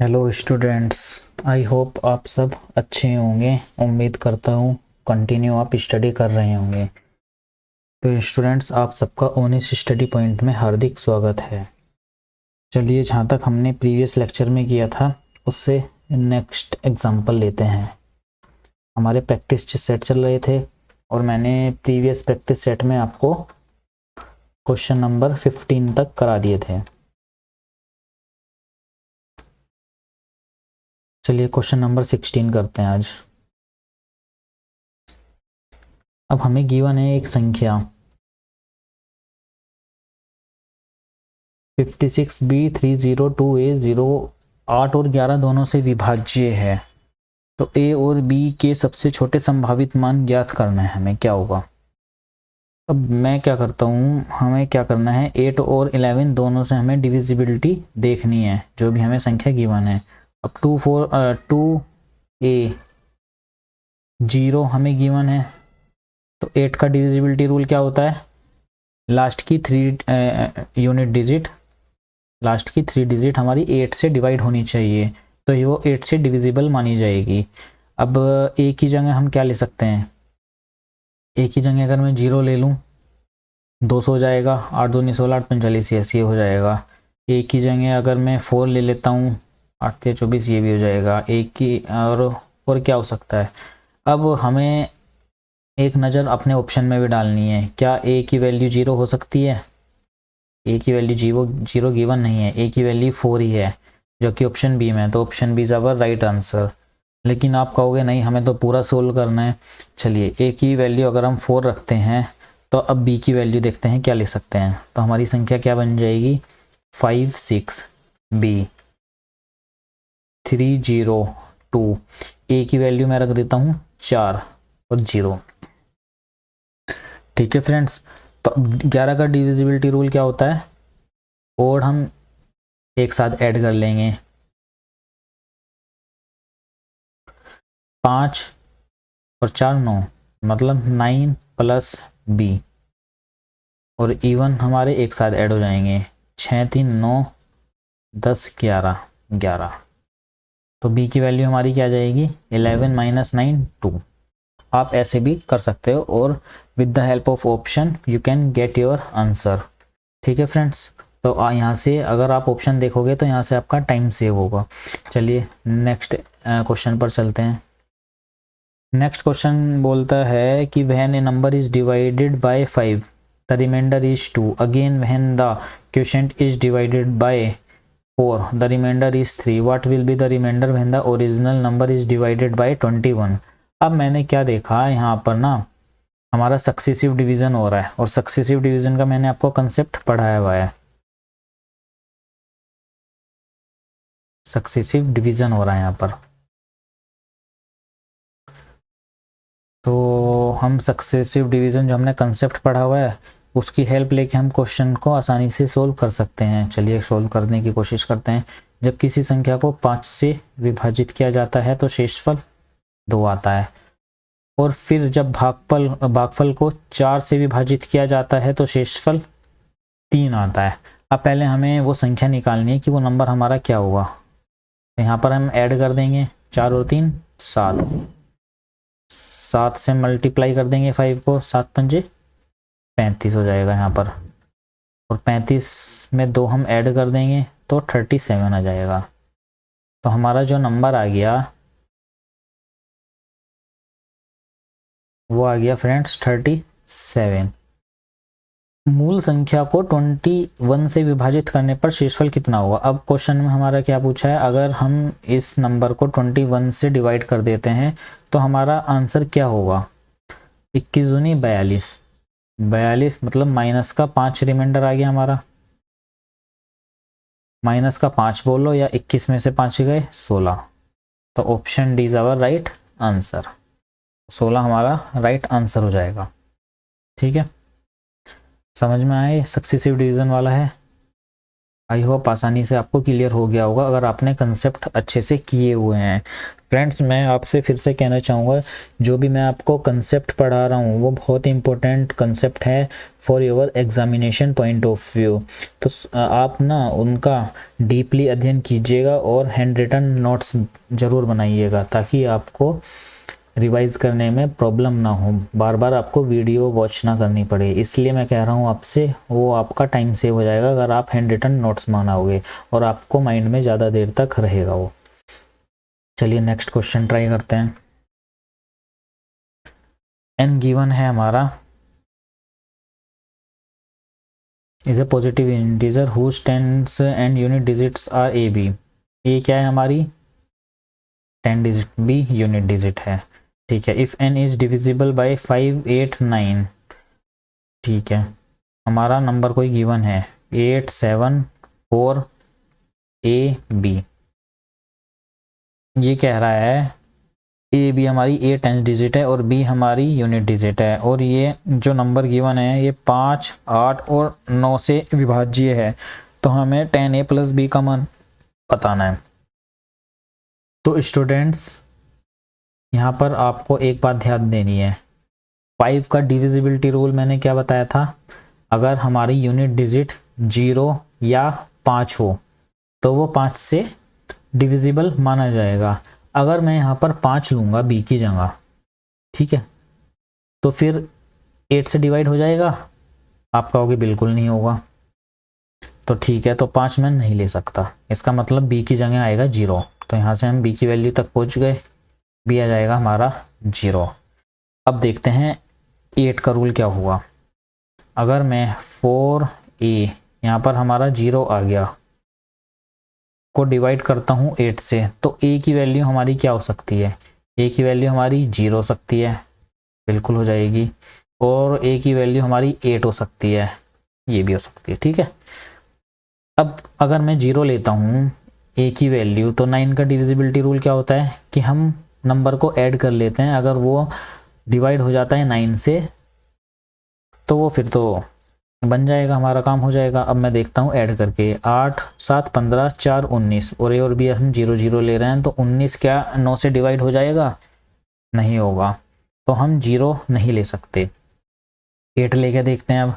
Hello students, I hope आप सब अच्छे होंगे। उम्मीद करता हूँ कंटिन्यू आप स्टडी कर रहे होंगे। तो स्टूडेंट्स, आप सबका ओनिस स्टडी पॉइंट में हार्दिक स्वागत है। चलिए, जहाँ तक हमने प्रीवियस लेक्चर में किया था उससे नेक्स्ट एग्जांपल लेते हैं। हमारे प्रैक्टिस सेट चल रहे थे और मैंने प्रीवियस प्रैक्टिस सेट में आपको क्वेश्चन नंबर 15 तक करा दिए थे। चलिए क्वेश्चन नंबर 16 करते हैं आज। अब हमें गिवन है एक संख्या 56B302A0 8 और 11 दोनों से विभाज्य है, तो A और B के सबसे छोटे संभावित मान ज्ञात करना है। हमें क्या होगा? अब मैं क्या करता हूँ, हमें क्या करना है, 8 और 11 दोनों से हमें डिविजिबिलिटी देखनी है जो भी हमें संख्या गिवन है। अब 2A 0 हमें गिवन है, तो 8 का डिविजिबिलिटी रूल क्या होता है? लास्ट की 3 डिजिट हमारी 8 से डिवाइड होनी चाहिए, तो ये वो 8 से डिविजिबल मानी जाएगी। अब ए की जगह हम क्या ले सकते हैं? ए की जगह अगर मैं 0 ले लूँ 200 हो जाएगा, 8 दूनी 16, 8 45 ऐसे हो जाएगा। ए की जगह अगर मैं 4 ले लेता हूँ 8 या 24, ये भी हो जाएगा। ए की और क्या हो सकता है? अब हमें एक नज़र अपने ऑप्शन में भी डालनी है। क्या ए की वैल्यू 0 हो सकती है? ए की वैल्यू जीरो गिवन नहीं है, ए की वैल्यू 4 ही है जो कि ऑप्शन बी में है, तो option B is our right answer. लेकिन आप कहोगे नहीं, हमें तो पूरा सोल्व करना है। चलिए, ए की वैल्यू अगर हम 4 रखते हैं तो अब बी की वैल्यू देखते हैं क्या ले सकते हैं। तो हमारी संख्या क्या बन जाएगी? 56B302। ए की वैल्यू मैं रख देता हूँ 4 और 0। ठीक है फ्रेंड्स, तो 11 का डिविजिबिलिटी रूल क्या होता है? और हम एक साथ ऐड कर लेंगे। 5 और 4 9, मतलब 9 प्लस बी, और इवन हमारे एक साथ ऐड हो जाएंगे। 6 3 9 10 11 11, तो बी की वैल्यू हमारी क्या जाएगी? 11 माइनस 9 2। आप ऐसे भी कर सकते हो और with the help of option you can get your answer. ठीक है फ्रेंड्स, तो यहाँ से अगर आप ऑप्शन देखोगे तो यहाँ से आपका टाइम सेव होगा। चलिए नेक्स्ट क्वेश्चन पर चलते हैं। नेक्स्ट क्वेश्चन बोलता है कि when a number is divided by 5 the remainder is 2, again when the quotient is divided by 4 the remainder is 3, what will be the remainder when the original number is divided by 21। अब मैंने क्या देखा यहाँ पर ना, हमारा successive division हो रहा है और सक्सेसिव डिवीजन का मैंने आपको कंसेप्ट पढ़ाया हुआ है। सक्सेसिव डिवीजन हो रहा है यहाँ पर, तो हम सक्सेसिव डिवीज़न जो हमने कंसेप्ट पढ़ा हुआ है उसकी हेल्प लेके हम क्वेश्चन को आसानी से सोल्व कर सकते हैं। चलिए सोल्व करने की कोशिश करते हैं। जब किसी संख्या को 5 से विभाजित किया जाता है तो शेषफल 2 आता है, और फिर जब भागफल को 4 से विभाजित किया जाता है तो शेषफल 3 आता है। अब पहले हमें वो संख्या निकालनी है कि वो नंबर हमारा क्या होगा। तो यहाँ पर हम ऐड कर देंगे 4 और 3 7, 7 से मल्टीप्लाई कर देंगे 5 को, 7 पंजे 35 हो जाएगा यहाँ पर, और 35 में 2 हम ऐड कर देंगे तो 37 आ जाएगा। तो हमारा जो नंबर आ गया वो आ गया फ्रेंड्स 37। मूल संख्या को 21 से विभाजित करने पर शेषफल कितना होगा? अब क्वेश्चन में हमारा क्या पूछा है, अगर हम इस नंबर को 21 से डिवाइड कर देते हैं तो हमारा आंसर क्या होगा? 21 दूनी 42, 42 मतलब माइनस का 5 रिमाइंडर आ गया हमारा। माइनस का 5 बोलो या 21 में से 5 गए 16, तो option D is our right answer. 16 हमारा राइट आंसर हो जाएगा। ठीक है, समझ में आए? सक्सेसिव डिवीजन वाला है। आई होप आसानी से आपको क्लियर हो गया होगा अगर आपने कंसेप्ट अच्छे से किए हुए हैं। फ्रेंड्स, मैं आपसे फिर से कहना चाहूँगा, जो भी मैं आपको कंसेप्ट पढ़ा रहा हूँ वो बहुत इंपॉर्टेंट कंसेप्ट है for your examination point of view. तो आप ना उनका डीपली अध्ययन कीजिएगा और हैंड रिटन नोट्स ज़रूर बनाइएगा ताकि आपको रिवाइज़ करने में प्रॉब्लम ना हो, बार बार आपको वीडियो वॉच ना करनी पड़े। इसलिए मैं कह रहा हूँ आपसे, वो आपका टाइम सेव हो जाएगा अगर आप हैंड रिटन नोट्स बनाओगे और आपको माइंड में ज़्यादा देर तक रहेगा वो। चलिए नेक्स्ट क्वेश्चन ट्राई करते हैं। n गिवन है हमारा is a positive integer whose tens and unit digits are A B. A क्या है हमारी 10 डिजिट, बी यूनिट डिजिट है। ठीक है। If n is divisible by 5, 8, 9। ठीक है, हमारा नंबर कोई गिवन है 8, 7, 4 ए बी। ये कह रहा है ए बी हमारी ए 10 डिजिट है और बी हमारी यूनिट डिजिट है और ये जो नंबर गिवन है ये 5, 8 और 9 से विभाज्य है। तो हमें 10a प्लस बी का मान बताना है। तो स्टूडेंट्स, यहाँ पर आपको एक बात ध्यान देनी है, 5 का डिविजिबिलिटी रूल मैंने क्या बताया था, अगर हमारी यूनिट डिजिट 0 या 5 हो तो वो 5 से डिविजिबल माना जाएगा। अगर मैं यहाँ पर 5 लूँगा बी की जगह, ठीक है, तो फिर 8 से डिवाइड हो जाएगा? आप कहोगे बिल्कुल नहीं होगा। तो ठीक है, तो 5 मैं नहीं ले सकता, इसका मतलब बी की जगह आएगा 0। तो यहाँ से हम बी की वैल्यू तक पहुँच गए, बी आ जाएगा हमारा 0। अब देखते हैं 8 का रूल क्या हुआ। अगर मैं 4a, यहाँ पर हमारा 0 आ गया, को डिवाइड करता हूँ 8 से, तो a की वैल्यू हमारी क्या हो सकती है? a की वैल्यू हमारी 0 हो सकती है, बिल्कुल हो जाएगी। और a की वैल्यू हमारी 8 हो सकती है, ये भी हो सकती है। ठीक है, अब अगर मैं 0 लेता हूँ a की वैल्यू, तो 9 का डिविजिबिलिटी रूल क्या होता है कि हम नंबर को ऐड कर लेते हैं। अगर वो डिवाइड हो जाता है 9 से तो वो फिर तो बन जाएगा, हमारा काम हो जाएगा। अब मैं देखता हूँ ऐड करके, 8, 7, 15, 4, 19 और ए और बी हम 0, 0 ले रहे हैं, तो 19 क्या 9 से डिवाइड हो जाएगा? नहीं होगा, तो हम 0 नहीं ले सकते। 8 लेके देखते हैं अब,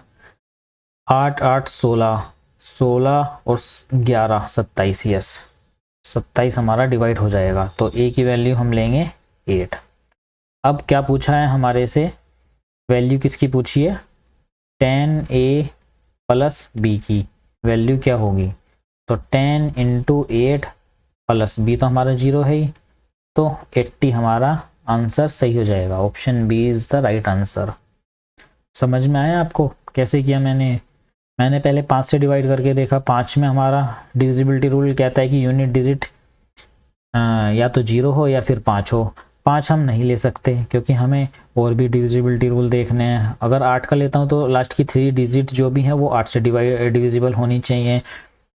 8, 8, 16, 16 और 11, 27, यस 27 हमारा डिवाइड हो जाएगा। तो ए की वैल्यू हम लेंगे 8। अब क्या पूछा है हमारे से, वैल्यू किसकी पूछी है? 10a प्लस बी की वैल्यू क्या होगी? तो 10 इंटू 8 प्लस बी तो हमारा 0 है ही, तो 80 हमारा आंसर सही हो जाएगा। Option B is the right answer. समझ में आया आपको कैसे किया मैंने पहले 5 से डिवाइड करके देखा। 5 में हमारा डिविजिबिलिटी रूल कहता है कि यूनिट डिजिट या तो 0 हो या फिर 5 हो। 5 हम नहीं ले सकते क्योंकि हमें और भी डिविजिबिलिटी रूल देखने हैं। अगर 8 का लेता हूँ तो लास्ट की 3 डिजिट जो भी हैं वो 8 से डिविजिबल होनी चाहिए।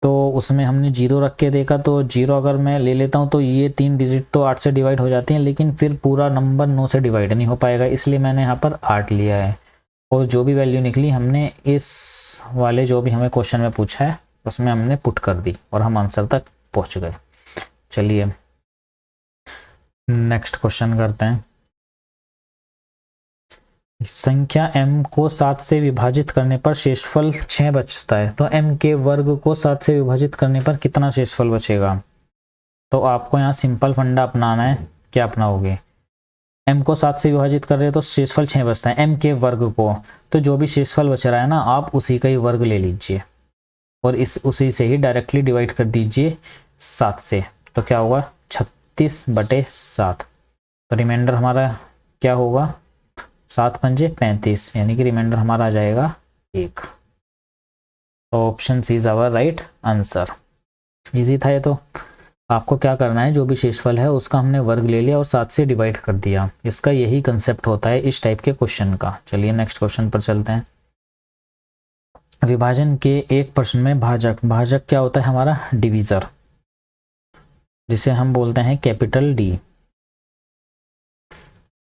तो उसमें हमने 0 रख के देखा, तो 0 अगर मैं ले लेता हूँ तो ये 3 डिजिट तो 8 से डिवाइड हो जाती हैं, लेकिन फिर पूरा नंबर 9 से डिवाइड नहीं हो पाएगा, इसलिए मैंने यहाँ पर 8 लिया है। और जो भी वैल्यू निकली हमने इस वाले जो भी हमें क्वेश्चन में पूछा है उसमें हमने पुट कर दी और हम आंसर तक पहुँच गए। चलिए नेक्स्ट क्वेश्चन करते हैं। संख्या m को 7 से विभाजित करने पर शेषफल 6 बचता है, तो m के वर्ग को 7 से विभाजित करने पर कितना शेषफल बचेगा? तो आपको यहाँ सिंपल फंडा अपनाना है। क्या अपनाओगे? m को 7 से विभाजित कर रहे हो तो शेषफल 6 बचता है, m के वर्ग को, तो जो भी शेषफल बच रहा है ना आप उसी का ही वर्ग ले लीजिए और उसी से ही डायरेक्टली डिवाइड कर दीजिए 7 से। तो क्या होगा? 36/7। तो रिमाइंडर हमारा क्या होगा? 7 पंजे 35, यानी कि रिमाइंडर हमारा आ जाएगा 1। तो option C is our right answer. Easy था ये तो। आपको क्या करना है, जो भी शेषफल है उसका हमने वर्ग ले लिया और 7 से डिवाइड कर दिया। इसका यही कंसेप्ट होता है इस टाइप के क्वेश्चन का। चलिए नेक्स्ट क्वेश्चन पर चलते हैं। विभाजन के एक प्रश्न में भाजक क्या होता है? हमारा डिवीजर, जिसे हम बोलते हैं कैपिटल डी।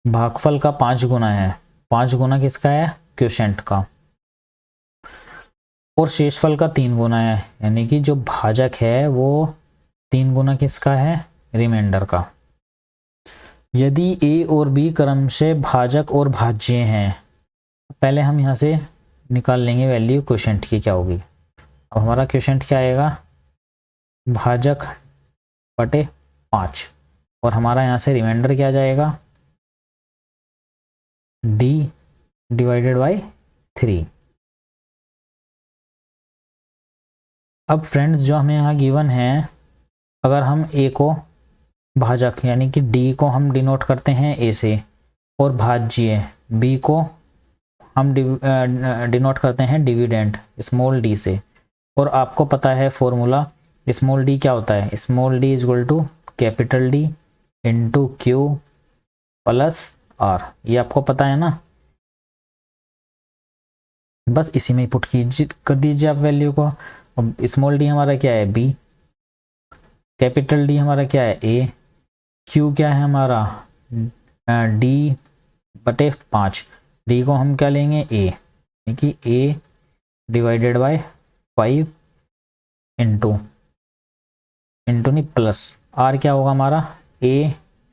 भागफल का 5 गुना है। 5 गुना किसका है? क्वोशिएंट का। और शेषफल का 3 गुना है, यानी कि जो भाजक है वो 3 गुना किसका है, रिमाइंडर का। यदि ए और बी क्रम से भाजक और भाज्य हैं, पहले हम यहाँ से निकाल लेंगे वैल्यू क्वोशिएंट की क्या होगी। अब हमारा क्वोशिएंट क्या आएगा, भाजक बटे 5, और हमारा यहाँ से रिमाइंडर क्या आ जाएगा, d डिवाइडेड बाई 3। अब फ्रेंड्स जो हमें यहाँ गिवन है, अगर हम a को भाजक यानी कि d को हम डिनोट करते हैं a से, और भाज्य b को हम डिनोट करते हैं डिविडेंड स्मॉल d से, और आपको पता है फॉर्मूला स्मॉल d क्या होता है, small d is equal to capital D into Q plus R, ये आपको पता है ना। बस इसी में पुट कीजिए, कर दीजिए आप वैल्यू को। अब स्मॉल d हमारा क्या है b, कैपिटल D हमारा क्या है a, q क्या है हमारा d बटे 5, d को हम क्या लेंगे a, यानी कि a डिवाइडेड बाय 5 इंटू नहीं प्लस r क्या होगा हमारा a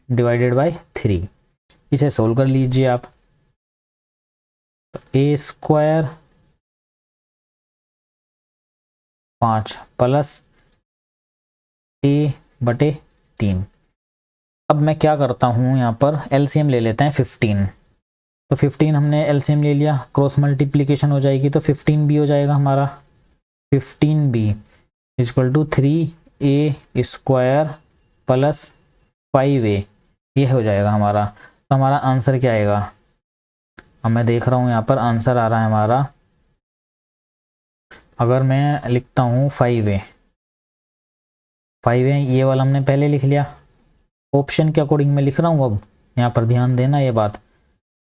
डिवाइडेड बाय 3। इसे सोल्व कर लीजिए आप, तो a स्क्वायर 5 प्लस a बटे 3। अब मैं क्या करता हूँ, यहाँ पर एलसीएम ले लेते हैं 15, तो 15 हमने एलसीएम ले लिया, क्रॉस मल्टीप्लिकेशन हो जाएगी तो 15b हो जाएगा हमारा, 15b equal to 3a square plus 5a, ये हो जाएगा हमारा। तो हमारा आंसर क्या आएगा, अब मैं देख रहा हूँ यहाँ पर आंसर आ रहा है हमारा, अगर मैं लिखता हूँ 5a, ये वाला हमने पहले लिख लिया, ऑप्शन के अकॉर्डिंग मैं लिख रहा हूँ, अब यहाँ पर ध्यान देना ये बात,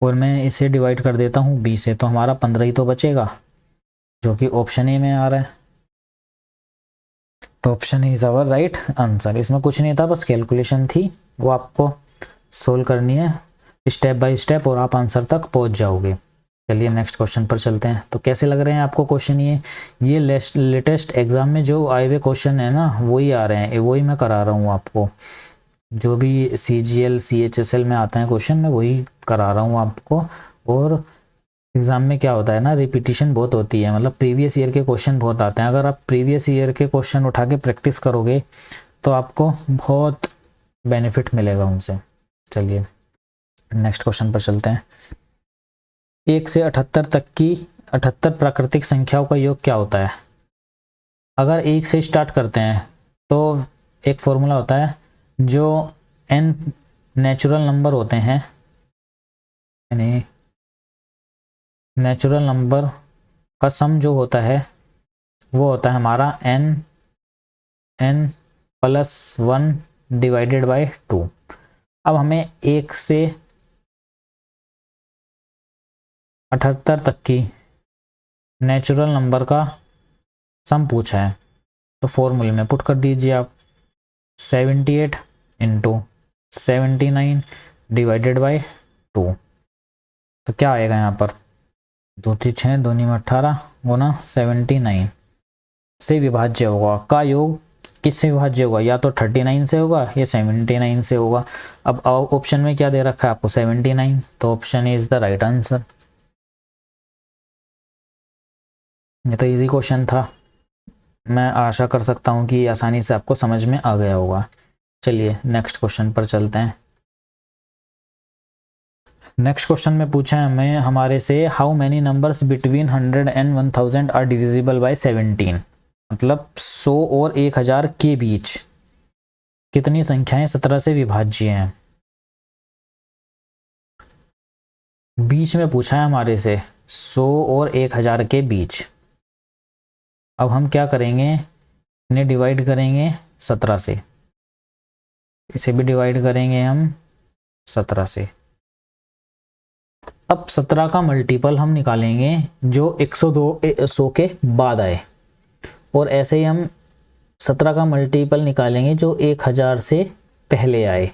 और मैं इसे डिवाइड कर देता हूँ b से, तो हमारा 15 ही तो बचेगा, जो कि ऑप्शन ए में आ रहा है। तो option is our right answer. इसमें कुछ नहीं था, बस कैलकुलेशन थी, वो आपको सोल्व करनी है स्टेप बाय स्टेप और आप आंसर तक पहुंच जाओगे। चलिए नेक्स्ट क्वेश्चन पर चलते हैं। तो कैसे लग रहे हैं आपको क्वेश्चन, ये लेटेस्ट एग्जाम में जो आए हुए क्वेश्चन है ना, वही आ रहे हैं, वही मैं करा रहा हूँ आपको, जो भी CGL CHSL में आते हैं क्वेश्चन में वही करा रहा हूँ आपको। और एग्ज़ाम में क्या होता है ना, रिपीटिशन बहुत होती है, मतलब प्रीवियस ईयर के क्वेश्चन बहुत आते हैं। अगर आप प्रीवियस ईयर के क्वेश्चन उठा के प्रैक्टिस करोगे तो आपको बहुत बेनिफिट मिलेगा उनसे। चलिए नेक्स्ट क्वेश्चन पर चलते हैं। 1 से 78 तक की 78 प्राकृतिक संख्याओं का योग क्या होता है। अगर 1 से स्टार्ट करते हैं तो एक फॉर्मूला होता है, जो n नेचुरल नंबर होते हैं, यानी नेचुरल नंबर का सम जो होता है वो होता है हमारा n प्लस 1 डिवाइडेड बाय 2। अब हमें 1 से 78 तक की नेचुरल नंबर का सम पूछा है, तो फॉर्मूले में पुट कर दीजिए आप, 78 इंटू 79 डिवाइडेड बाय 2। तो क्या आएगा यहाँ पर, 2 3 6 2 में 18 गुना 79 से विभाज्य होगा। का योग किससे विभाज्य होगा, या तो 39 से होगा या 79 से होगा। अब ऑप्शन में क्या दे रखा है आपको, 79, तो option is the right answer. ये तो इजी क्वेश्चन था, मैं आशा कर सकता हूँ कि आसानी से आपको समझ में आ गया होगा। चलिए नेक्स्ट क्वेश्चन पर चलते हैं। नेक्स्ट क्वेश्चन में पूछा है हमें हमारे से, how many numbers between 100 and 1000 are divisible by 17। मतलब 100 और 1000 के बीच कितनी संख्याएं 17 से विभाज्य हैं। बीच में पूछा है हमारे से 100 और 1000 के बीच। अब हम क्या करेंगे, इन्हें डिवाइड करेंगे 17 से, इसे भी डिवाइड करेंगे हम 17 से। अब 17 का मल्टीपल हम निकालेंगे जो 100 के बाद आए, और ऐसे ही हम 17 का मल्टीपल निकालेंगे जो 1000 से पहले आए,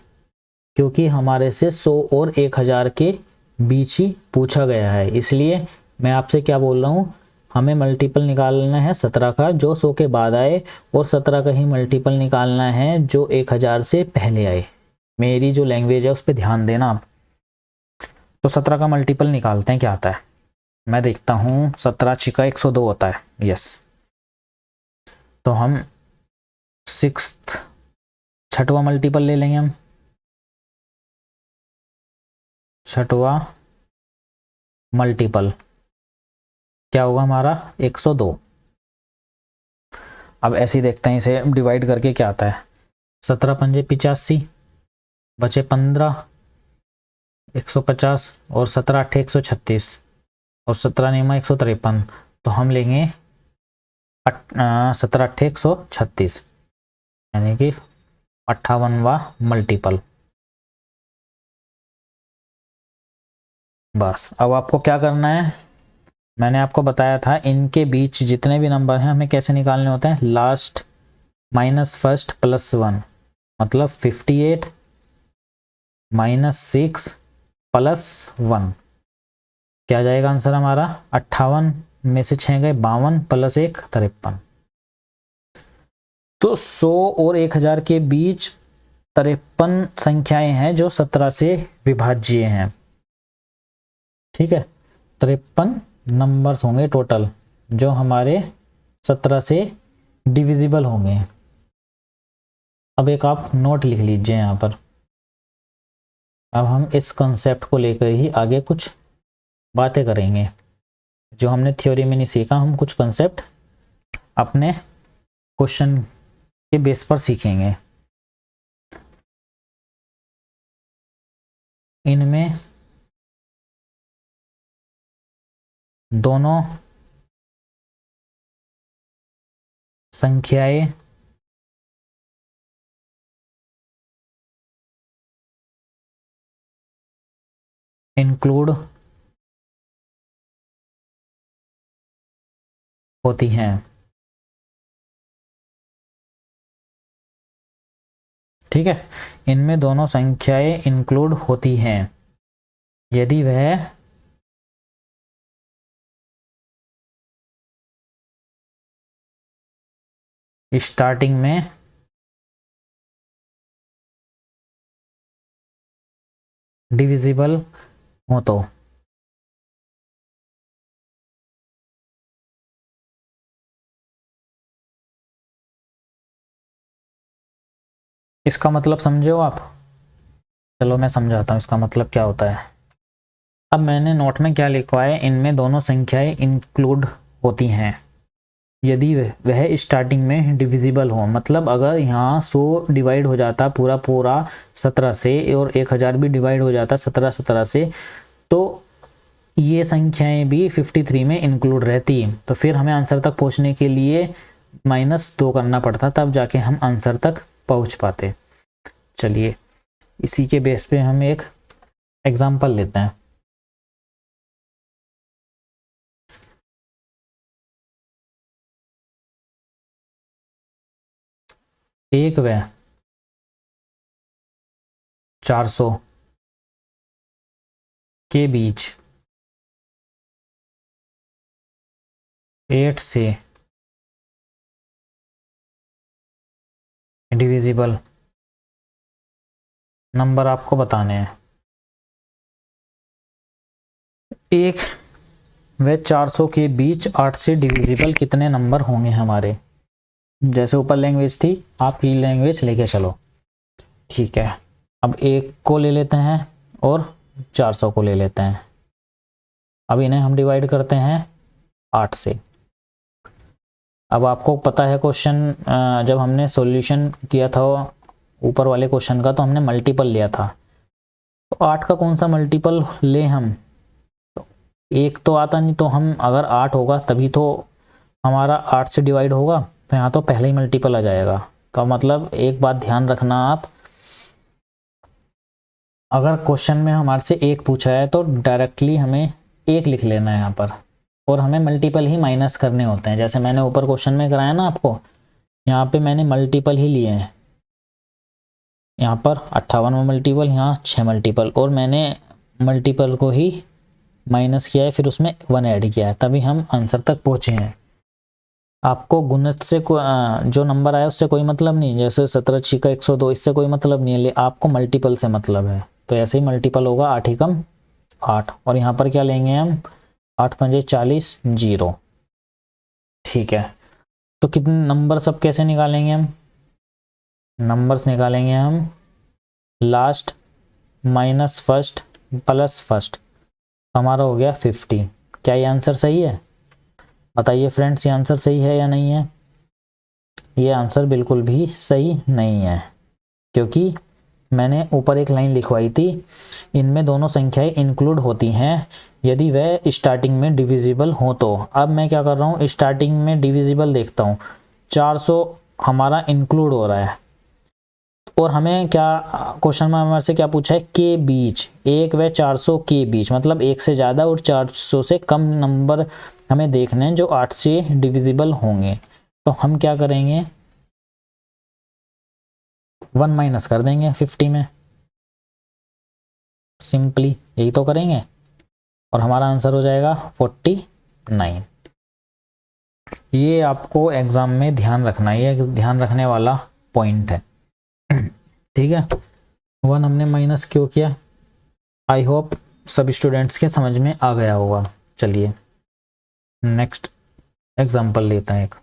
क्योंकि हमारे से 100 और 1000 के बीच ही पूछा गया है। इसलिए मैं आपसे क्या बोल रहा हूँ, हमें मल्टीपल निकालना है 17 का जो 100 के बाद आए, और 17 का ही मल्टीपल निकालना है जो 1000 से पहले आए। मेरी जो लैंग्वेज है उस पर ध्यान देना आप। तो 17 का मल्टीपल निकालते हैं, क्या आता है मैं देखता हूँ। 17 छिका 102 होता है, यस। तो हम सिक्स्थ छठवां मल्टीपल ले लेंगे हम, छठवां मल्टीपल क्या होगा हमारा 102। अब ऐसे ही देखते हैं इसे डिवाइड करके क्या आता है। 17 पंजे 85, बचे 15, 150, और 17 अट्ठे 136, और 17 नियमा 153। तो हम लेंगे 17 अट्ठे 136, यानी कि 58वां मल्टीपल। बस अब आपको क्या करना है, मैंने आपको बताया था इनके बीच जितने भी नंबर हैं हमें कैसे निकालने होते हैं, लास्ट माइनस फर्स्ट प्लस 1, मतलब 58 माइनस 6 प्लस 1, क्या आ जाएगा आंसर हमारा 58 में से 6 गए 52 प्लस 1 53। तो 100 और 1000 के बीच 53 संख्याएं हैं जो 17 से विभाज्य हैं। ठीक है, 53 नंबर्स होंगे टोटल जो हमारे 17 से डिविजिबल होंगे। अब एक आप नोट लिख लीजिए यहाँ पर। अब हम इस कॉन्सेप्ट को लेकर ही आगे कुछ बातें करेंगे, जो हमने थ्योरी में नहीं सीखा, हम कुछ कॉन्सेप्ट अपने क्वेश्चन के बेस पर सीखेंगे। इनमें दोनों संख्याएं इंक्लूड होती हैं। ठीक है, इनमें दोनों संख्याएं इंक्लूड होती हैं यदि वह स्टार्टिंग में डिविजिबल हो तो। इसका मतलब समझे हो आप? चलो मैं समझाता हूँ इसका मतलब क्या होता है। अब मैंने नोट में क्या लिखा है, इनमें दोनों संख्याएं इंक्लूड होती हैं यदि वह स्टार्टिंग में डिविजिबल हो। मतलब अगर यहाँ 100 डिवाइड हो जाता पूरा पूरा 17 से, और 1000 भी डिवाइड हो जाता 17 से, तो ये संख्याएं भी 53 में इंक्लूड रहती। तो फिर हमें आंसर तक पहुँचने के लिए -2 करना पड़ता, तब जाके हम आंसर तक पहुँच पाते। चलिए इसी के बेस पे हम एक एग्जाम्पल लेते हैं। एक व 400 के बीच 8 से डिविजिबल नंबर आपको बताने हैं। एक व 400 के बीच 8 से डिविजिबल कितने नंबर होंगे हमारे। जैसे ऊपर लैंग्वेज थी, आप ये लैंग्वेज लेके चलो। ठीक है, अब 1 को ले लेते हैं और 400 को ले लेते हैं। अब इन्हें हम डिवाइड करते हैं 8 से। अब आपको पता है क्वेश्चन, जब हमने सॉल्यूशन किया था ऊपर वाले क्वेश्चन का, तो हमने मल्टीपल लिया था। तो 8 का कौन सा मल्टीपल ले हम, तो 1 तो आता नहीं, तो हम अगर 8 होगा तभी तो हमारा 8 से डिवाइड होगा, तो यहाँ तो पहले ही मल्टीपल आ जाएगा। तो मतलब एक बात ध्यान रखना आप, अगर क्वेश्चन में हमारे से 1 पूछा है तो डायरेक्टली हमें 1 लिख लेना है यहाँ पर, और हमें मल्टीपल ही माइनस करने होते हैं। जैसे मैंने ऊपर क्वेश्चन में कराया ना आपको, यहाँ पे मैंने मल्टीपल ही लिए हैं। यहाँ पर 58वां मल्टीपल, यहाँ 6 मल्टीपल, और मैंने मल्टीपल को ही माइनस किया है, फिर उसमें 1 ऐड किया है, तभी हम आंसर तक पहुँचे हैं। आपको गुणित से जो नंबर आया उससे कोई मतलब नहीं, जैसे 17 छिका 102, इससे कोई मतलब नहीं है, आपको मल्टीपल से मतलब है। तो ऐसे ही मल्टीपल होगा 8 एकम 8, और यहाँ पर क्या लेंगे हम, 8 पंजे 40 0। ठीक है, तो कितने नंबर सब कैसे निकालेंगे हम, नंबर्स निकालेंगे हम last minus first plus first, हमारा हो गया 50। क्या ये आंसर सही है? बताइए फ्रेंड्स, ये आंसर सही है या नहीं है? ये आंसर बिल्कुल भी सही नहीं है, क्योंकि मैंने ऊपर एक लाइन लिखवाई थी, इनमें दोनों संख्याएं इंक्लूड होती हैं यदि वह स्टार्टिंग में डिविजिबल हो तो। अब मैं क्या कर रहा हूँ, स्टार्टिंग में डिविजिबल देखता हूँ, 400 हमारा इंक्लूड हो रहा है, और हमें क्या क्वेश्चन में हमारे से क्या पूछा है, के बीच, 1 व 400 के बीच, मतलब 1 से ज़्यादा और 400 से कम नंबर हमें देखने हैं जो 8 से डिविजिबल होंगे। तो हम क्या करेंगे, 1 माइनस कर देंगे 50 में, सिंपली यही तो करेंगे, और हमारा आंसर हो जाएगा 49। ये आपको एग्जाम में ध्यान रखना है, ये ध्यान रखने वाला पॉइंट है। ठीक है, 1 हमने माइनस क्यों किया, आई होप सभी स्टूडेंट्स के समझ में आ गया होगा। चलिए नेक्स्ट एग्जाम्पल लेते हैं एक।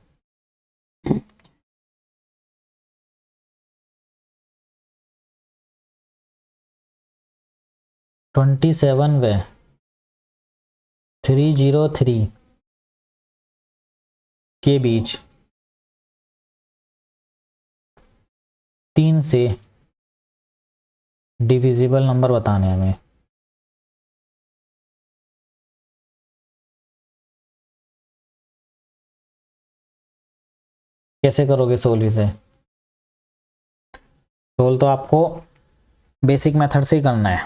ट्वेंटी 27 व 303 के बीच 3 से डिविजिबल नंबर बताने हमें। कैसे करोगे सोल्व इसे? सोल्व तो आपको बेसिक मेथड से ही करना है,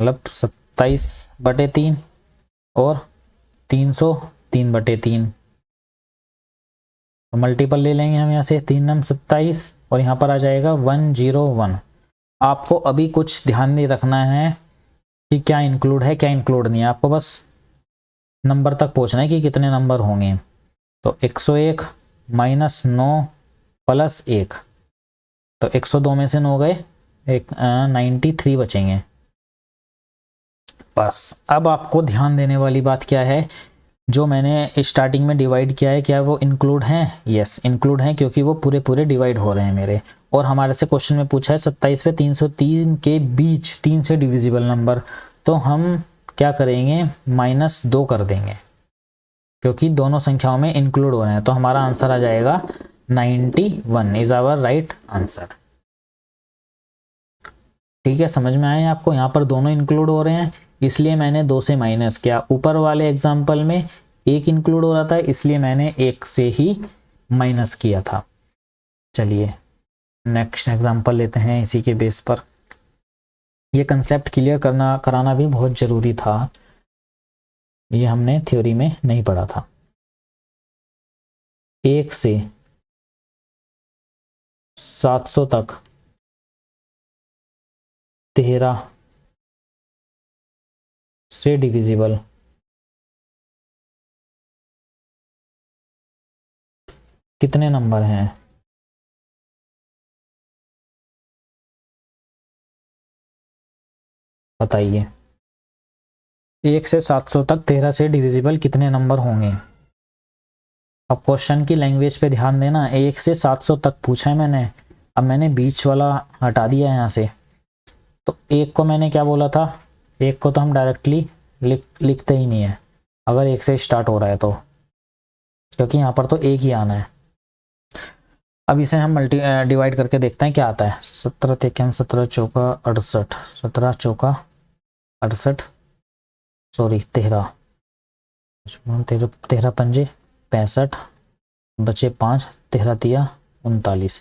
मतलब 27/3 और 300 3/3, मल्टीपल ले लेंगे हम यहाँ से, 3 नम 27, और यहाँ पर आ जाएगा 101। आपको अभी कुछ ध्यान नहीं रखना है कि क्या इंक्लूड है क्या इंक्लूड नहीं है, आपको बस नंबर तक पहुँचना है कि कितने नंबर होंगे। तो 101 माइनस 9 प्लस 1, तो 102 में से 9 गए, 93 बचेंगे। बस अब आपको ध्यान देने वाली बात क्या है, जो मैंने स्टार्टिंग में डिवाइड किया है क्या वो इंक्लूड हैं? यस इंक्लूड हैं, क्योंकि वो पूरे पूरे डिवाइड हो रहे हैं मेरे। और हमारे से क्वेश्चन में पूछा है 27 व 303 के बीच 3 से डिविजिबल नंबर, तो हम क्या करेंगे, -2 कर देंगे, क्योंकि दोनों संख्याओं में इंक्लूड हो रहे हैं। तो हमारा आंसर आ जाएगा 91 इज आवर राइट आंसर। ठीक है, समझ में आए आपको, यहाँ पर दोनों इंक्लूड हो रहे हैं, इसलिए मैंने 2 से माइनस किया। ऊपर वाले एग्जाम्पल में 1 इंक्लूड हो रहा था, इसलिए मैंने 1 से ही माइनस किया था। चलिए नेक्स्ट एग्जाम्पल लेते हैं इसी के बेस पर। ये कंसेप्ट क्लियर कराना भी बहुत ज़रूरी था, ये हमने थ्योरी में नहीं पढ़ा था। 1 से 700 तक 13 से डिविजिबल कितने नंबर हैं? बताइए, 1 से 700 तक 13 से डिविजिबल कितने नंबर होंगे? अब क्वेश्चन की लैंग्वेज पे ध्यान देना, 1 से 700 तक पूछा है मैंने, अब मैंने बीच वाला हटा दिया है यहाँ से। तो 1 को मैंने क्या बोला था, 1 को तो हम डायरेक्टली लिखते ही नहीं है अगर 1 से स्टार्ट हो रहा है तो, क्योंकि यहाँ पर तो 1 ही आना है। अब इसे हम डिवाइड करके देखते हैं क्या आता है। 17 तेरह 17 चौका 68, 17 चौका 68, सॉरी 13 13 पंजे 65, बचे 5, 13 तिया 39।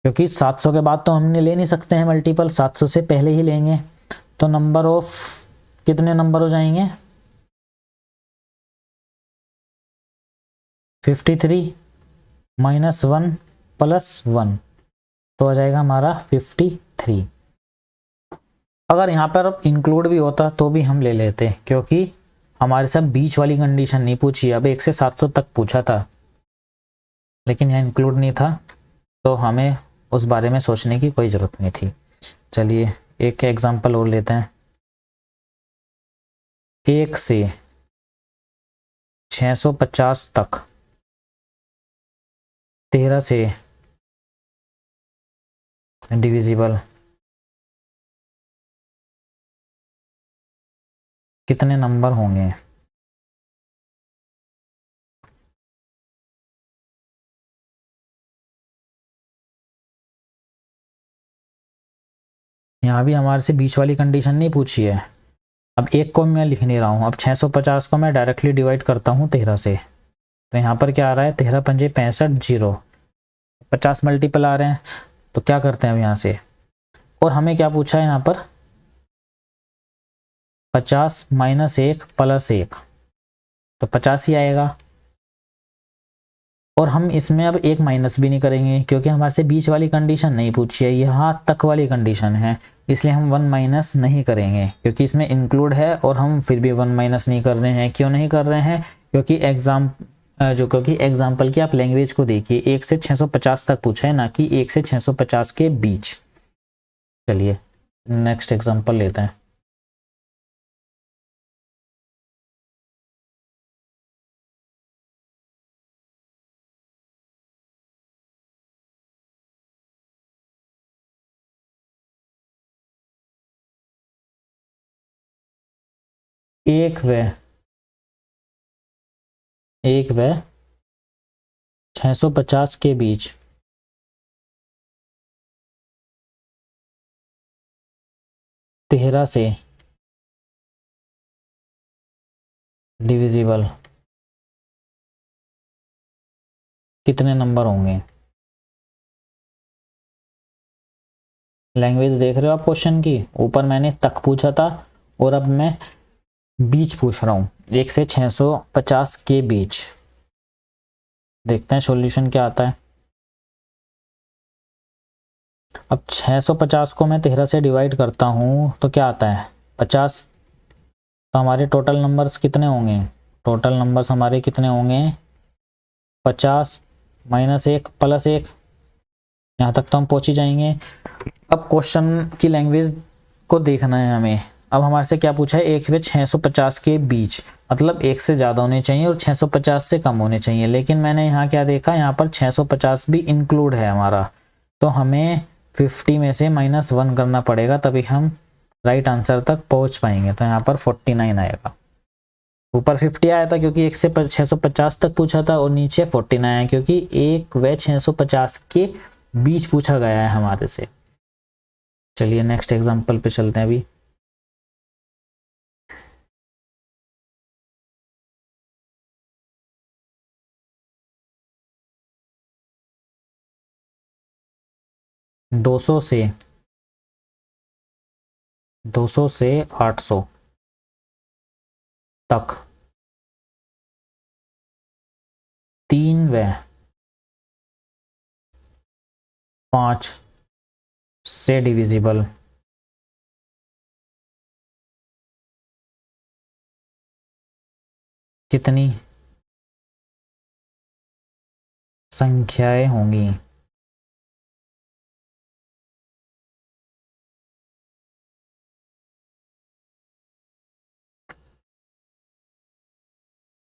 क्योंकि 700 के बाद तो हमने ले नहीं सकते हैं मल्टीपल, 700 से पहले ही लेंगे, तो नंबर ऑफ कितने नंबर हो जाएंगे, 53 -1 + 1, तो आ जाएगा हमारा 53। अगर यहाँ पर इंक्लूड भी होता तो भी हम ले लेते, क्योंकि हमारे साथ बीच वाली कंडीशन नहीं पूछी। अब 1 से 700 तक पूछा था, लेकिन यहाँ इंक्लूड नहीं था, तो हमें उस बारे में सोचने की कोई ज़रूरत नहीं थी। चलिए एक एग्जांपल और लेते हैं। 1 से 650 तक 13 से डिविजिबल कितने नंबर होंगे? यहाँ भी हमारे से बीच वाली कंडीशन नहीं पूछी है। अब एक को मैं लिख नहीं रहा हूँ, अब 650 को मैं डायरेक्टली डिवाइड करता हूँ 13 से, तो यहाँ पर क्या आ रहा है, 13 पंजे 65, 0 50 मल्टीपल आ रहे हैं। तो क्या करते हैं अब यहाँ से, और हमें क्या पूछा है यहाँ पर, 50 माइनस 1 प्लस 1, तो 50 ही आएगा। और हम इसमें अब एक माइनस भी नहीं करेंगे, क्योंकि हमारे से बीच वाली कंडीशन नहीं पूछी है, यहाँ तक वाली कंडीशन है, इसलिए हम 1 माइनस नहीं करेंगे, क्योंकि इसमें इंक्लूड है और हम फिर भी 1 माइनस नहीं कर रहे हैं। क्यों नहीं कर रहे हैं? क्योंकि एग्जाम्पल की आप लैंग्वेज को देखिए, 1 से 650 तक पूछा है, ना कि 1 से 650 के बीच। चलिए नेक्स्ट एग्जाम्पल लेते हैं। एक व 650 के बीच 13 से डिविजिबल कितने नंबर होंगे? लैंग्वेज देख रहे हो आप क्वेश्चन की? ऊपर मैंने तक पूछा था और अब मैं बीच पूछ रहा हूँ, 1 से 650 के बीच। देखते हैं सॉल्यूशन क्या आता है। अब 650 को मैं 13 से डिवाइड करता हूँ तो क्या आता है, 50। तो हमारे टोटल नंबर्स कितने होंगे? टोटल नंबर्स हमारे कितने होंगे? 50 माइनस 1 प्लस 1, यहाँ तक तो हम पहुँच ही जाएंगे। अब क्वेश्चन की लैंग्वेज को देखना है हमें। अब हमारे से क्या पूछा है, 1 व 650 के बीच, मतलब 1 से ज़्यादा होने चाहिए और 650 से कम होने चाहिए। लेकिन मैंने यहाँ क्या देखा, यहाँ पर 650 भी इंक्लूड है हमारा, तो हमें 50 में से -1 करना पड़ेगा, तभी हम राइट आंसर तक पहुँच पाएंगे। तो यहाँ पर 49 आएगा। ऊपर 50 आया था क्योंकि 1 से 650 तक पूछा था, और नीचे 49 आया क्योंकि 1 व 650 के बीच पूछा गया है हमारे से। चलिए नेक्स्ट एग्जाम्पल पे चलते हैं अभी। दो सौ से 800 तक 3 व 5 से डिविजिबल कितनी संख्याएं होंगी?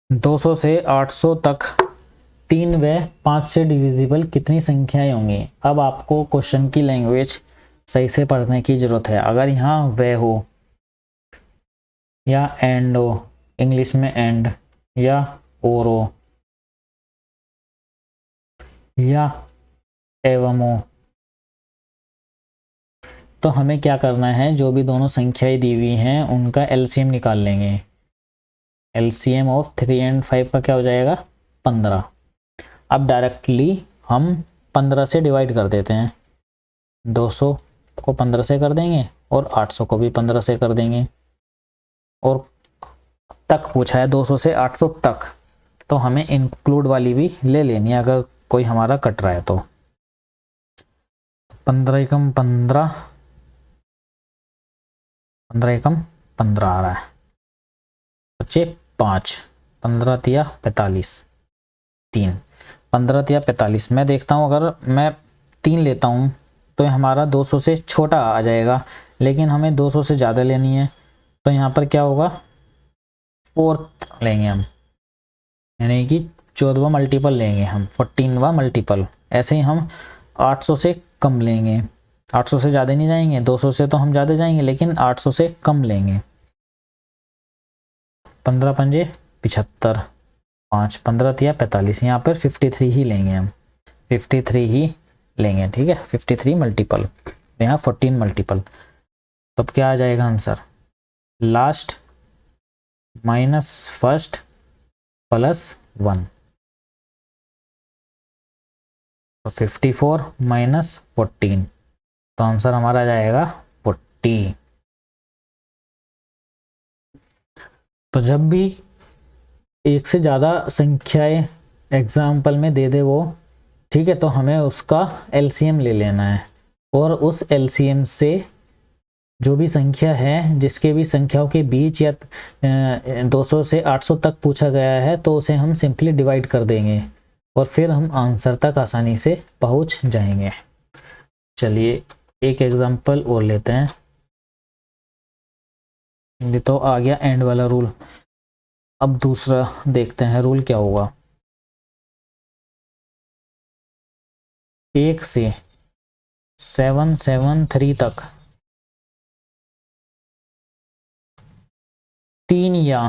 दो सौ से 800 तक 3 व 5 से डिविजिबल कितनी संख्याएं होंगी? अब आपको क्वेश्चन की लैंग्वेज सही से पढ़ने की जरूरत है। अगर यहाँ व हो या एंड हो, इंग्लिश में एंड, या और हो, या एवं हो, तो हमें क्या करना है, जो भी दोनों संख्याएं दी हुई हैं उनका एलसीएम निकाल लेंगे। एलसीएम ऑफ 3 और 5 का क्या हो जाएगा, 15। अब डायरेक्टली हम 15 से डिवाइड कर देते हैं। 200 को 15 से कर देंगे और 800 को भी 15 से कर देंगे, और तक पूछा है 200 से 800 तक, तो हमें इंक्लूड वाली भी ले लेनी है अगर कोई हमारा कट रहा है तो। 15 एकम 15, 15 एकम 15 आ रहा है, बच्चे 5, 15 तिया 45, 3, 15 तिया 45। मैं देखता हूँ अगर मैं 3 लेता हूँ तो हमारा 200 से छोटा आ जाएगा, लेकिन हमें 200 से ज़्यादा लेनी है, तो यहाँ पर क्या होगा, 4th लेंगे हम, यानी कि 14वां मल्टीपल लेंगे हम, 14वां मल्टीपल। ऐसे ही हम 800 से कम लेंगे, 800 से ज़्यादा नहीं जाएंगे, 200 से तो हम ज़्यादा जाएंगे लेकिन 800 से कम लेंगे। 15 पंजे 75, 5, 15 तिया 45, यहाँ पर 53 ही लेंगे हम, 53 ही लेंगे, ठीक है, 53 मल्टीपल, यहाँ 14 मल्टीपल। तो अब क्या आ जाएगा answer, last minus first plus 1, तो 54 माइनस 14, तो आंसर हमारा आ जाएगा 40। तो जब भी एक से ज़्यादा संख्याएं एग्जाम्पल में दे दे वो, ठीक है, तो हमें उसका एलसीएम ले लेना है, और उस एलसीएम से जो भी संख्या है, जिसके भी संख्याओं के बीच या 200 से 800 तक पूछा गया है, तो उसे हम सिंपली डिवाइड कर देंगे और फिर हम आंसर तक आसानी से पहुंच जाएंगे। चलिए एक एग्जांपल और लेते हैं। ये तो आ गया एंड वाला रूल। अब दूसरा देखते हैं रूल क्या होगा। 1 से 773 तक 3 या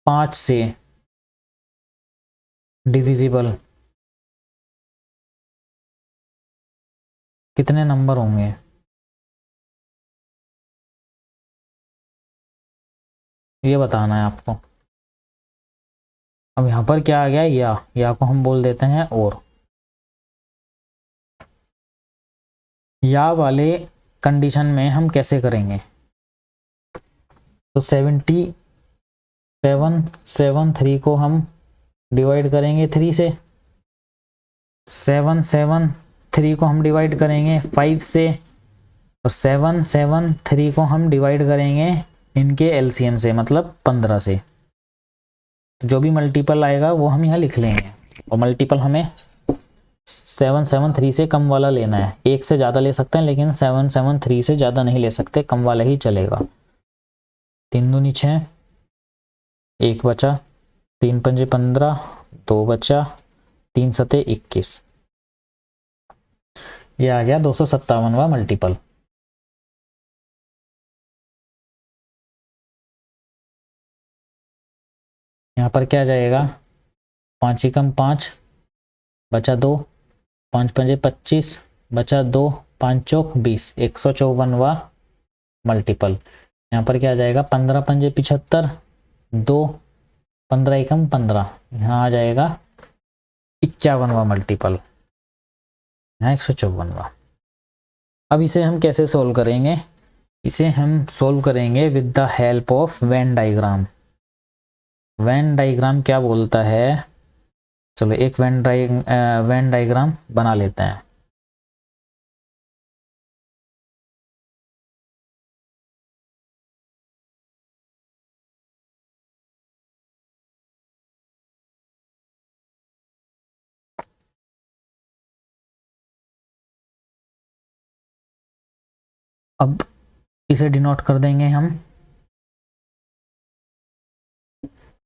5 से डिविजिबल कितने नंबर होंगे? ये बताना है आपको। अब यहाँ पर क्या आ गया, या को हम बोल देते हैं और। या वाले कंडीशन में हम कैसे करेंगे, तो 7773 को हम डिवाइड करेंगे 3 से, 773 को हम डिवाइड करेंगे 5 से, और 773 को हम डिवाइड करेंगे इनके एलसीएम से, मतलब 15 से। जो भी मल्टीपल आएगा वो हम यहाँ लिख लेंगे, और मल्टीपल हमें 773 से कम वाला लेना है। एक से ज़्यादा ले सकते हैं लेकिन 773 से ज़्यादा नहीं ले सकते, कम वाला ही चलेगा। 3 दूनी 6, 1 बचा, 3 पंजे 15, 2 बचा, 3 सते 21। ये आ गया 257वां मल्टीपल। यहाँ पर क्या जाएगा, 5 एकम 5 बचा 2, 5 पंजे 25 बचा 2, 5 चौक 20, 154वां मल्टीपल। यहाँ पर क्या आ जाएगा, 15 पंजे 75, 2, 15 एकम 15, यहाँ आ जाएगा 51वां मल्टीपल, यहाँ 154वां। अब इसे हम कैसे सोल्व करेंगे, इसे हम सोल्व करेंगे with the help of Venn diagram. Venn diagram क्या बोलता है, चलो एक वेन डायग्राम बना लेते हैं। अब इसे डिनोट कर देंगे हम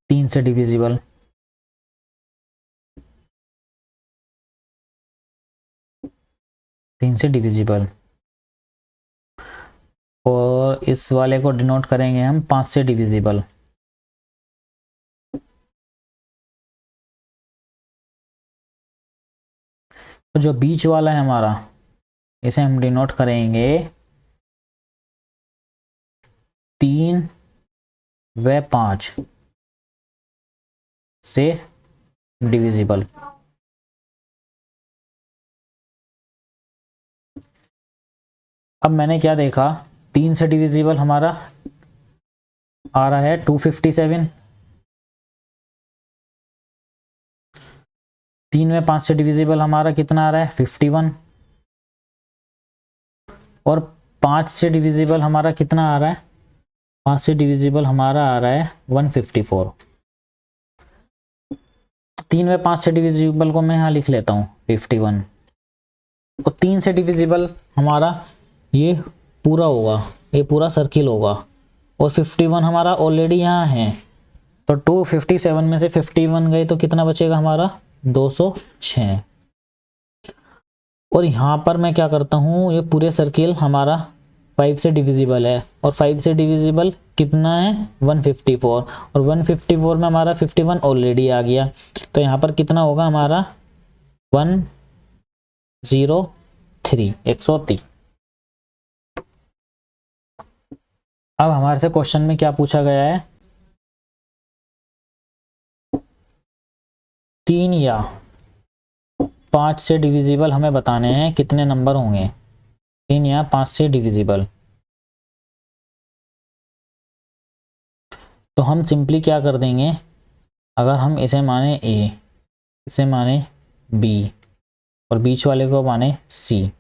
3 से डिविजिबल, और इस वाले को डिनोट करेंगे हम 5 से डिविजिबल। तो जो बीच वाला है हमारा, इसे हम डिनोट करेंगे 3 व 5 से डिविजिबल। अब मैंने क्या देखा, 3 से डिविजिबल हमारा आ रहा है 257, 3 में 5 से डिविजिबल हमारा कितना आ रहा है 51, और 5 से डिविजिबल हमारा कितना आ रहा है, 5 से डिविजिबल हमारा आ रहा है 154। 3 में 5 से डिविजिबल को मैं यहाँ लिख लेता हूँ 51, और 3 से डिविजिबल हमारा ये पूरा होगा, ये पूरा सर्किल होगा, और 51 हमारा ऑलरेडी यहाँ है, तो 257 में से 51 गए तो कितना बचेगा हमारा 206। और यहाँ पर मैं क्या करता हूँ, ये पूरे सर्किल हमारा 5 से डिविजिबल है, और 5 से डिविजिबल कितना है 154, और 154 में हमारा 51 ऑलरेडी आ गया, तो यहाँ पर कितना होगा हमारा 103, 103। अब हमारे से क्वेश्चन में क्या पूछा गया है, 3 या 5 से डिविजिबल हमें बताने हैं कितने नंबर होंगे, 3 या 5 से डिविजिबल। तो हम सिंपली क्या कर देंगे, अगर हम इसे माने ए, इसे माने बी, और बीच वाले को माने सी,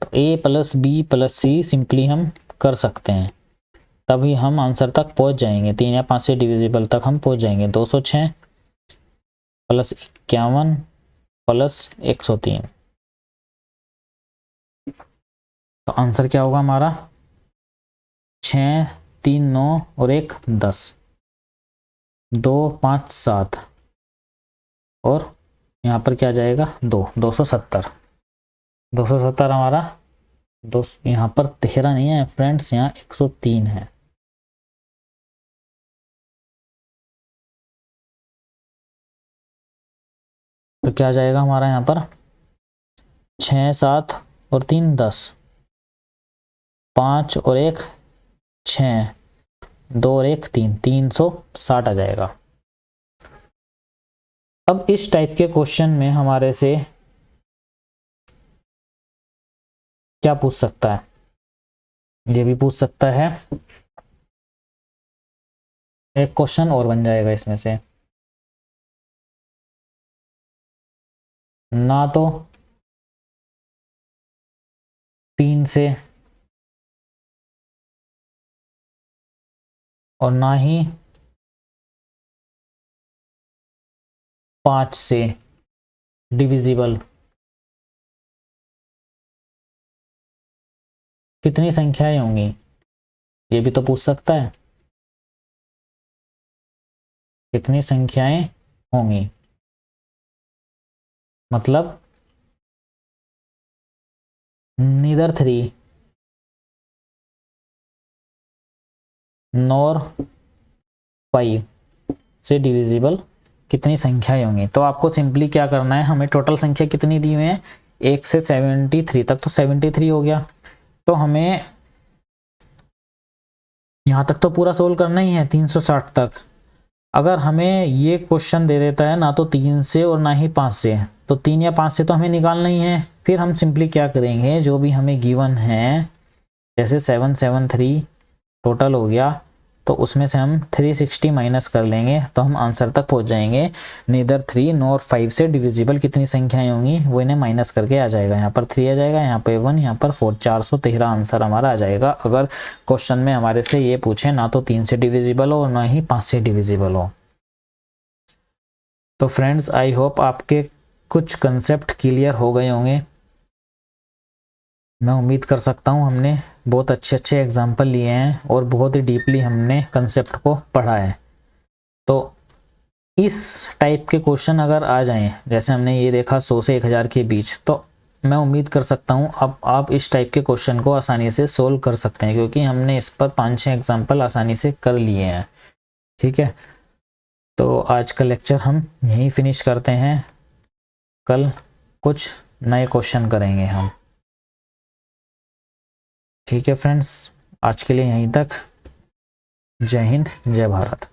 तो ए प्लस बी प्लस सी सिंपली हम कर सकते हैं, तभी हम आंसर तक पहुंच जाएंगे। 3 या 5 से डिविजिबल तक हम पहुंच जाएंगे। 206 प्लस 51 प्लस 103, तो आंसर क्या होगा हमारा 6, 3 9 और 1 10, 2 5 7, और यहाँ पर क्या जाएगा 270। 270 हमारा यहाँ पर 13 नहीं है फ्रेंड्स, यहाँ 103 है। तो क्या जाएगा हमारा यहाँ पर 6 7 और 3 10, 5 और 1 6, 2 और 1 3, 360 आ जाएगा। अब इस टाइप के क्वेश्चन में हमारे से क्या पूछ सकता है, ये भी पूछ सकता है, एक क्वेश्चन और बन जाएगा इसमें से, ना तो 3 से और ना ही 5 से डिविजिबल कितनी संख्याएं होंगी, ये भी तो पूछ सकता है, कितनी संख्याएं होंगी, मतलब नीदर 3 नॉर 5 से डिविजिबल कितनी संख्याएं होंगी। तो आपको सिंपली क्या करना है, हमें टोटल संख्या कितनी दी हुई है 1 से 73 तक, तो 73 हो गया, तो हमें यहाँ तक तो पूरा सोल्व करना ही है 360 तक। अगर हमें ये क्वेश्चन दे देता है ना तो 3 से और ना ही 5 से, तो 3 या 5 से तो हमें निकालना ही है। फिर हम सिंपली क्या करेंगे, जो भी हमें गिवन है, जैसे 773 टोटल हो गया, तो उसमें से हम 360 माइनस कर लेंगे, तो हम आंसर तक पहुंच जाएंगे। नीदर 3 नॉर 5 से डिविजिबल कितनी संख्याएं होंगी, वो इन्हें माइनस करके आ जाएगा। यहाँ पर 3 आ जाएगा, यहाँ पे 1, यहाँ पर 4, 413 आंसर हमारा आ जाएगा। अगर क्वेश्चन में हमारे से ये पूछे ना तो 3 से डिविजिबल हो ना ही 5 से डिविजिबल हो। तो फ्रेंड्स, आई होप आपके कुछ कंसेप्ट क्लियर हो गए होंगे। मैं उम्मीद कर सकता हूँ हमने बहुत अच्छे अच्छे एग्जाम्पल लिए हैं और बहुत ही डीपली हमने कंसेप्ट को पढ़ा है। तो इस टाइप के क्वेश्चन अगर आ जाएं, जैसे हमने ये देखा 100 से 1000 के बीच, तो मैं उम्मीद कर सकता हूँ अब आप इस टाइप के क्वेश्चन को आसानी से सोल्व कर सकते हैं, क्योंकि हमने इस पर 5-6 एग्जाम्पल आसानी से कर लिए हैं। ठीक है, तो आज का लेक्चर हम यहीं फिनिश करते हैं। कल कुछ नए क्वेश्चन करेंगे हम। ठीक है फ्रेंड्स, आज के लिए यहीं तक। जय हिंद, जय भारत।